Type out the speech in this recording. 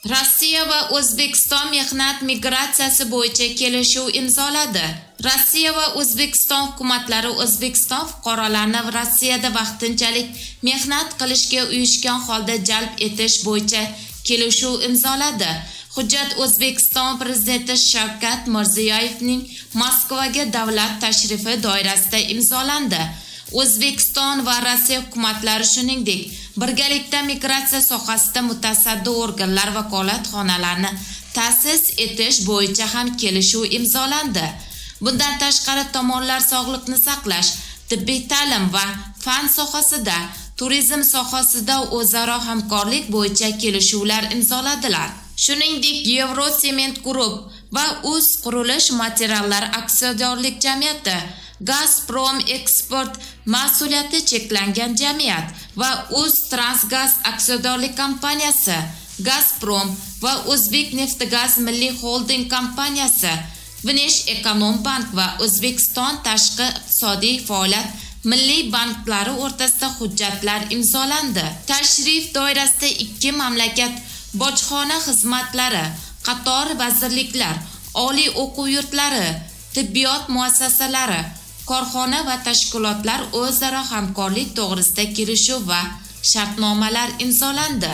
Rossiya va O'zbekiston mehnat migratsiyasi bo'yicha kelishuv imzoladi. Rossiya va O'zbekiston hukumatlari O'zbekiston fuqarolarini Rossiyada vaqtinchalik mehnat qilishga uyushgan holda jalb etish bo'yicha kelishuv imzoladi. Hujjat O'zbekiston prezidenti Shavkat Mirziyoyevning Moskvaga davlat tashrifi doirasida imzolandi. O'zbekiston va Rossiya hukumatlari shuningdek birgalikda migratsiya sohasida mutasaddi organlar vakolatxonalarini ta'sis etish bo'yicha ham kelishuv imzolandi. Bundan tashqari tomonlar sog'liqni saqlash, tibbiy ta'lim va fan sohasida, turizm sohasida o'zaro hamkorlik bo'yicha kelishuvlar imzoladilar. Shuningdek, Evrosement Group va Uz qurilish materiallari aksiyadorlik jamiyati, Gazprom Export mas'uliyati cheklangan jamiyat va Uz Transgaz aksiyadorlik kompaniyasi, Gazprom va O'zbek Neftgaz milliy holding kompaniyasi, Vnesh Ekonombank va O'zbekiston tashqi iqtisodiy faoliyat milliy banklari o'rtasida hujjatlar imzolandi. Tashrif doirasida ikki mamlakat bojxona xizmatlari, qator vazirliklar, oliy o'quv yurtlari, tibbiyot muassasalari, korxona va tashkilotlar o'zaro hamkorlik to'g'risida kelishuv va shartnomalar imzolandi.